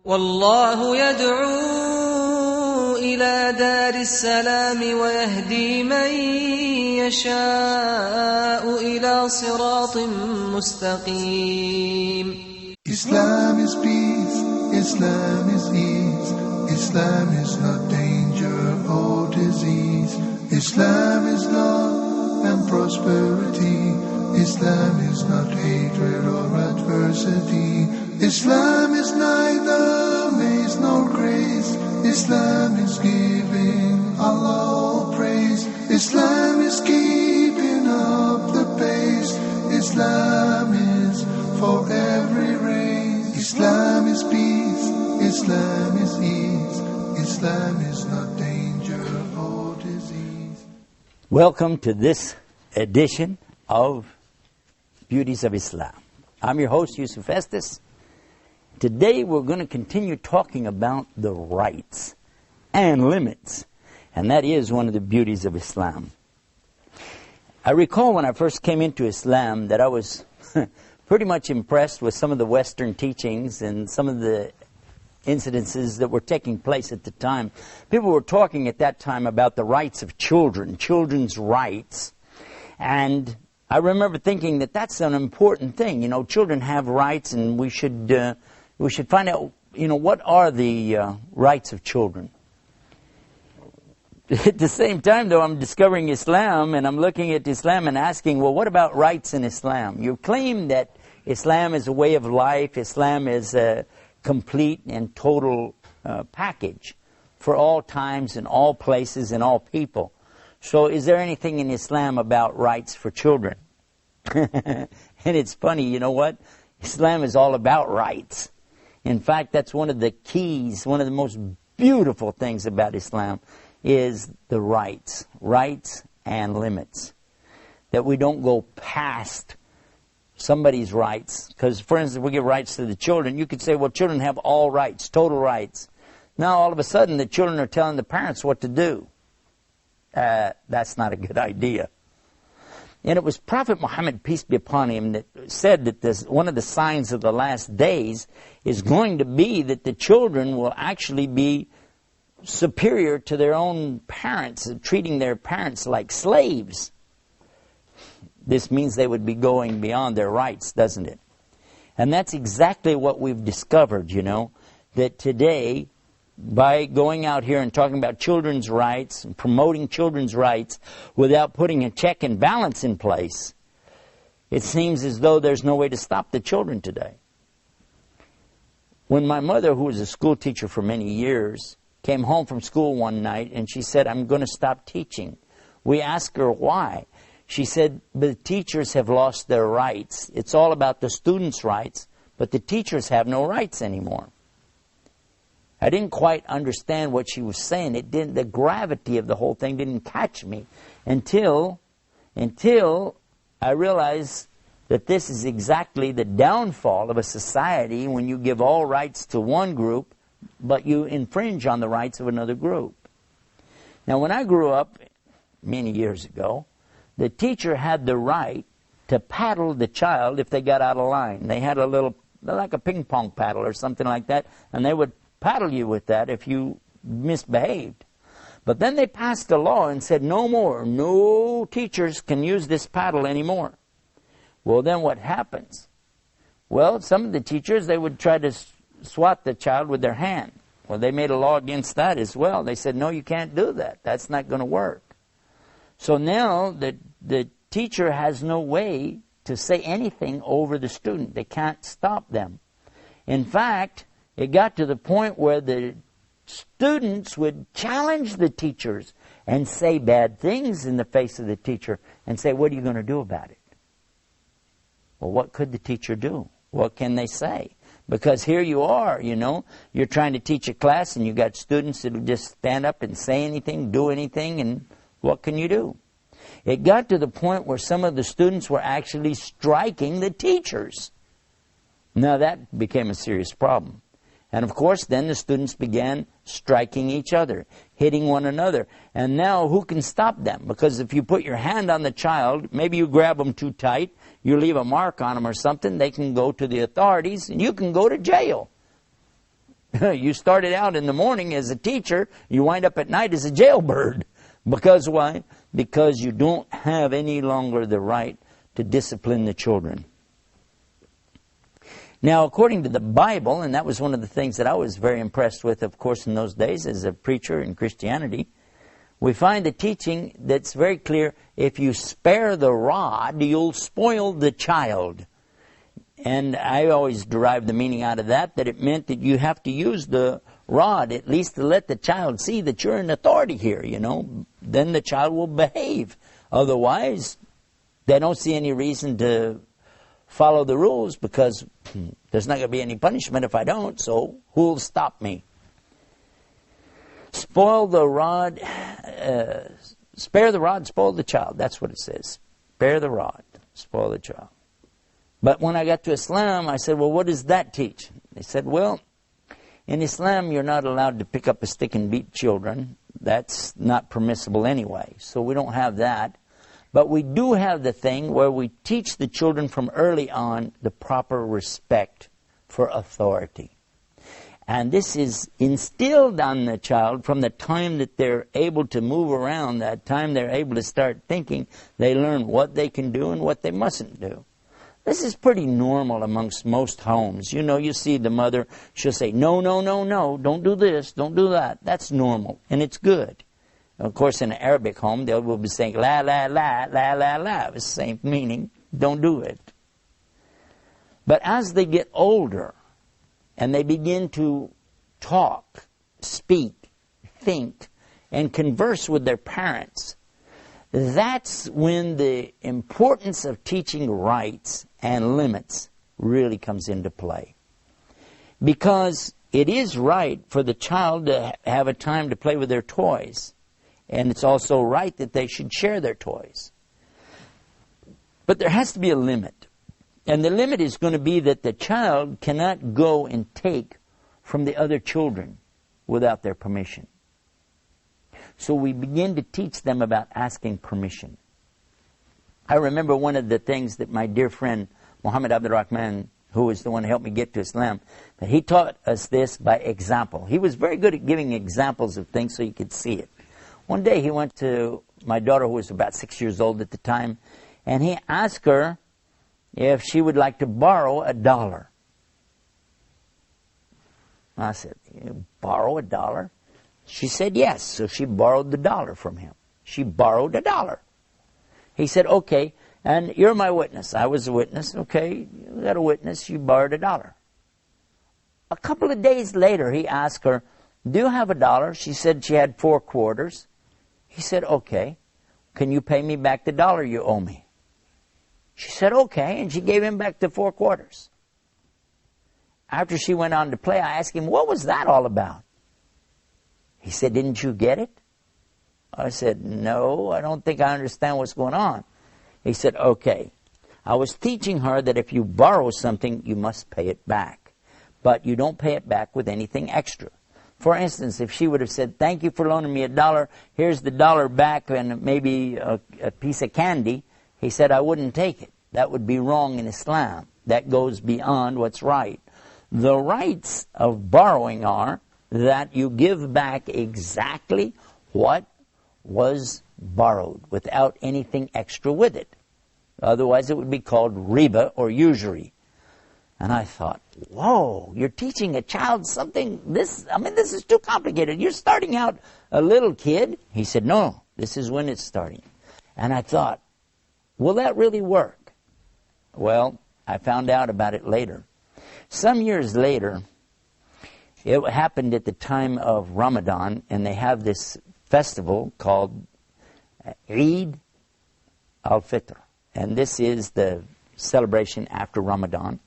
والله يدعو إلى دار السلام ويهدي من يشاء إلى صراط مستقيم. Islam is peace, Islam is ease, Islam is not danger or disease, Islam is love and prosperity, Islam is not hatred or adversity, Islam is neither maze nor grace, Islam is giving Allah all praise, Islam is keeping up the pace, Islam is for every race, Islam is peace, Islam is ease, Islam is not danger or disease. Welcome to this edition of Beauties of Islam. I'm your host, Yusuf Estes. Today we're going to continue talking about the rights and limits, and that is one of the beauties of Islam. I recall when I first came into Islam that I was pretty much impressed with some of the Western teachings and some of the incidences that were taking place at the time. People were talking at that time about the rights of children, children's rights, and I remember thinking that that's an important thing. You know, children have rights, and we should find out, what are the rights of children. At the same time, though, I'm discovering Islam, and I'm looking at Islam and asking, well, what about rights in Islam? You claim that Islam is a way of life, Islam is a complete and total package for all times and all places and all people. So is there anything in Islam about rights for children? And it's funny, you know what? Islam is all about rights. In fact, that's one of the keys, one of the most beautiful things about Islam is the rights and limits. That we don't go past somebody's rights. Because, for instance, we give rights to the children. You could say, well, children have all rights, total rights. Now, all of a sudden, the children are telling the parents what to do. That's not a good idea. And it was Prophet Muhammad, peace be upon him, that said that one of the signs of the last days is going to be that the children will actually be superior to their own parents, treating their parents like slaves. This means they would be going beyond their rights, doesn't it? And that's exactly what we've discovered, that today, by going out here and talking about children's rights and promoting children's rights without putting a check and balance in place, it seems as though there's no way to stop the children today. When my mother, who was a school teacher for many years, came home from school one night and she said, I'm going to stop teaching. We asked her why. She said, the teachers have lost their rights. It's all about the students' rights, but the teachers have no rights anymore. I didn't quite understand what she was saying. The gravity of the whole thing didn't catch me until I realized that this is exactly the downfall of a society when you give all rights to one group, but you infringe on the rights of another group. Now, when I grew up many years ago, the teacher had the right to paddle the child if they got out of line. They had a little, like a ping pong paddle or something like that, and they would paddle you with that if you misbehaved. But then they passed a law and said no teachers can use this paddle anymore. Well, then what happens? Well, some of the teachers, they would try to swat the child with their hand. Well, they made a law against that as well. They said, no, you can't do that. That's not going to work. So now the teacher has no way to say anything over the student. They can't stop them. In fact, it got to the point where the students would challenge the teachers and say bad things in the face of the teacher and say, what are you going to do about it? Well, what could the teacher do? What can they say? Because here you are, you're trying to teach a class and you got students that will just stand up and say anything, do anything, and what can you do? It got to the point where some of the students were actually striking the teachers. Now that became a serious problem. And of course, then the students began striking each other, hitting one another. And now who can stop them? Because if you put your hand on the child, maybe you grab them too tight, you leave a mark on them or something, they can go to the authorities and you can go to jail. You started out in the morning as a teacher, you wind up at night as a jailbird. Because why? Because you don't have any longer the right to discipline the children. Now, according to the Bible, and that was one of the things that I was very impressed with, of course, in those days as a preacher in Christianity, we find the teaching that's very clear: if you spare the rod, you'll spoil the child. And I always derived the meaning out of that it meant that you have to use the rod at least to let the child see that you're in authority here, you know. Then the child will behave. Otherwise, they don't see any reason to follow the rules, because there's not going to be any punishment if I don't, so who'll stop me? Spoil the rod, spare the rod, spoil the child. That's what it says. Spare the rod, spoil the child. But when I got to Islam, I said, well, what does that teach? They said, well, in Islam, you're not allowed to pick up a stick and beat children. That's not permissible anyway, so we don't have that. But we do have the thing where we teach the children from early on the proper respect for authority. And this is instilled on the child from the time that they're able to move around, that time they're able to start thinking. They learn what they can do and what they mustn't do. This is pretty normal amongst most homes. You know, you see the mother, she'll say, no, no, no, no, don't do this, don't do that. That's normal, and it's good. Of course, in an Arabic home, they will be saying, la, la, la, la, la, la. It's the same meaning. Don't do it. But as they get older and they begin to talk, speak, think, and converse with their parents, that's when the importance of teaching rights and limits really comes into play. Because it is right for the child to have a time to play with their toys. And it's also right that they should share their toys. But there has to be a limit. And the limit is going to be that the child cannot go and take from the other children without their permission. So we begin to teach them about asking permission. I remember one of the things that my dear friend Muhammad Abdul Rahman, who was the one who helped me get to Islam, that he taught us this by example. He was very good at giving examples of things so you could see it. One day he went to my daughter, who was about 6 years old at the time, and he asked her if she would like to borrow $1. I said, you borrow $1? She said yes, so she borrowed the $1 from him. She borrowed $1. He said, okay, and you're my witness. I was a witness. Okay, you got a witness, you borrowed $1. A couple of days later, he asked her, do you have $1? She said she had 4 quarters. He said, okay, can you pay me back the $1 you owe me? She said, okay, and she gave him back the 4 quarters. After she went on to play, I asked him, what was that all about? He said, didn't you get it? I said, no, I don't think I understand what's going on. He said, okay, I was teaching her that if you borrow something, you must pay it back. But you don't pay it back with anything extra. For instance, if she would have said, thank you for loaning me $1, here's the $1 back and maybe a piece of candy, he said, I wouldn't take it. That would be wrong in Islam. That goes beyond what's right. The rights of borrowing are that you give back exactly what was borrowed without anything extra with it. Otherwise it would be called riba or usury. And I thought, whoa, you're teaching a child something, this is too complicated. You're starting out a little kid. He said, no, this is when it's starting. And I thought, will that really work? Well, I found out about it later. Some years later, it happened at the time of Ramadan, and they have this festival called Eid al-Fitr. And this is the celebration after Ramadan.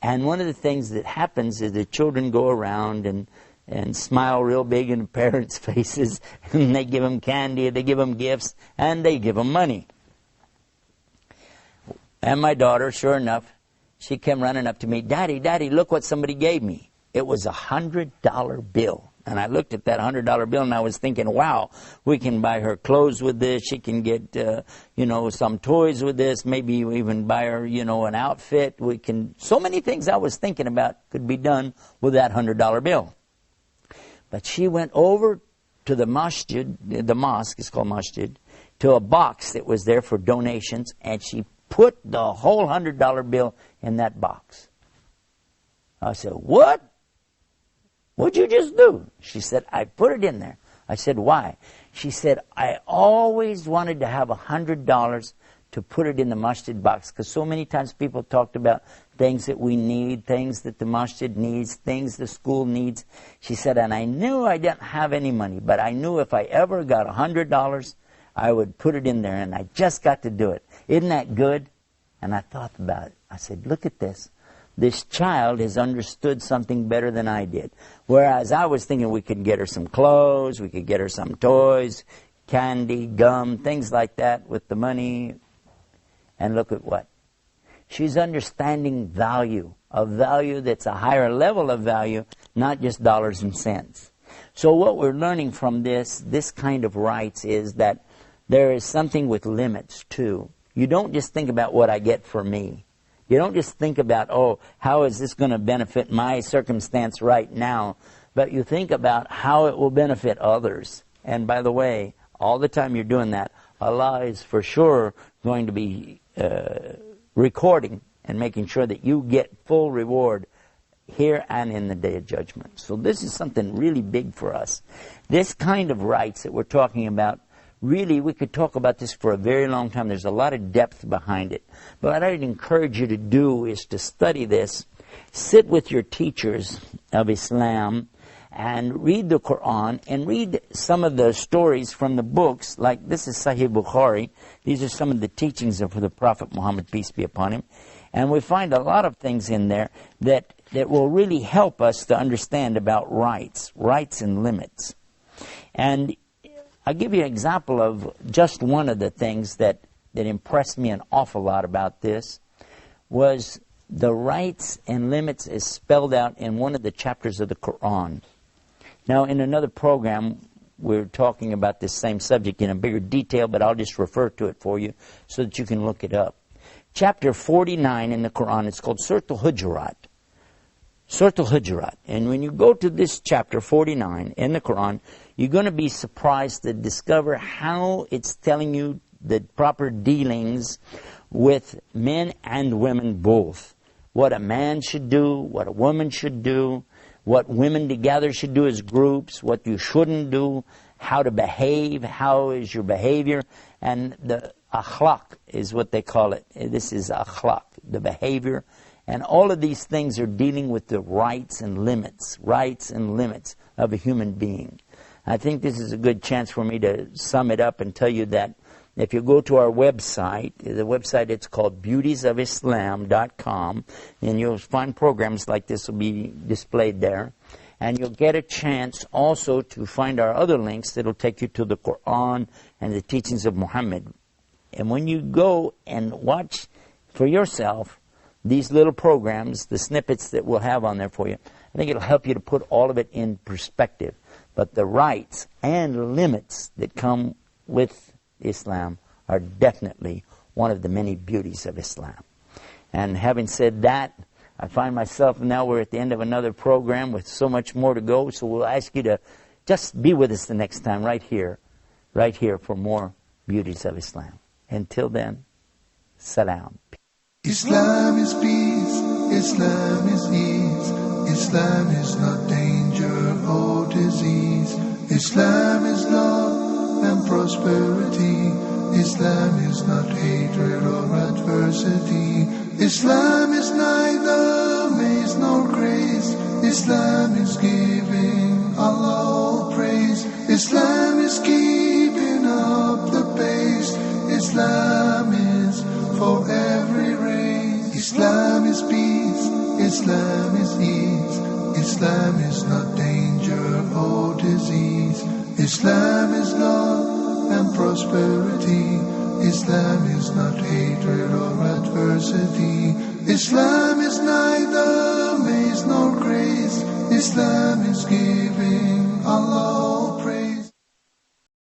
And one of the things that happens is the children go around and smile real big in the parents' faces, and they give them candy, they give them gifts, and they give them money. And my daughter, sure enough, she came running up to me, Daddy, Daddy, look what somebody gave me. It was $100 bill. And I looked at that $100 bill and I was thinking, wow, we can buy her clothes with this. She can get, some toys with this. Maybe we even buy her, an outfit. We can, so many things I was thinking about could be done with that $100 bill. But she went over to the masjid, the mosque is called masjid, to a box that was there for donations, and she put the whole $100 bill in that box. I said, what? What'd you just do? She said, I put it in there. I said, why? She said, I always wanted to have $100 to put it in the masjid box, because so many times people talked about things that we need, things that the masjid needs, things the school needs. She said, and I knew I didn't have any money, but I knew if I ever got $100, I would put it in there, and I just got to do it. Isn't that good? And I thought about it. I said, look at this. This child has understood something better than I did. Whereas I was thinking we could get her some clothes, we could get her some toys, candy, gum, things like that with the money. And look at what? She's understanding value, a value that's a higher level of value, not just dollars and cents. So what we're learning from this kind of rights is that there is something with limits too. You don't just think about what I get for me. You don't just think about, how is this going to benefit my circumstance right now? But you think about how it will benefit others. And by the way, all the time you're doing that, Allah is for sure going to be recording and making sure that you get full reward here and in the Day of Judgment. So this is something really big for us. This kind of rights that we're talking about, really, we could talk about this for a very long time. There's a lot of depth behind it. But what I'd encourage you to do is to study this. Sit with your teachers of Islam and read the Quran and read some of the stories from the books. Like this is Sahih Bukhari. These are some of the teachings of the Prophet Muhammad, peace be upon him. And we find a lot of things in there that will really help us to understand about rights and limits. And I'll give you an example of just one of the things that impressed me an awful lot about this was the rights and limits is spelled out in one of the chapters of the Quran. Now, in another program, we're talking about this same subject in a bigger detail, but I'll just refer to it for you so that you can look it up. Chapter 49 in the Quran, it's called Surah Al-Hujurat. Surah Al-Hujurat. And when you go to this chapter 49 in the Quran, you're going to be surprised to discover how it's telling you the proper dealings with men and women both. What a man should do, what a woman should do, what women together should do as groups, what you shouldn't do, how to behave, how is your behavior, and the akhlaq is what they call it. This is akhlaq, the behavior. And all of these things are dealing with the rights and limits of a human being. I think this is a good chance for me to sum it up and tell you that if you go to our website, the website it's called beautiesofislam.com, and you'll find programs like this will be displayed there. And you'll get a chance also to find our other links that will take you to the Quran and the teachings of Muhammad. And when you go and watch for yourself these little programs, the snippets that we'll have on there for you, I think it'll help you to put all of it in perspective. But the rights and limits that come with Islam are definitely one of the many beauties of Islam. And having said that, I find myself now we're at the end of another program with so much more to go. So we'll ask you to just be with us the next time right here for more beauties of Islam. Until then, salam. Islam is peace, Islam is ease, Islam is not danger or disease. Islam is love and prosperity. Islam is not hatred or adversity. Islam is neither maze nor grace. Islam is giving Allah all praise. Islam is keeping up the pace. Islam is for every race. Islam is peace, Islam is ease, Islam is not danger or disease. Islam is love and prosperity. Islam is not hatred or adversity. Islam is neither maze nor grace. Islam is giving, Allah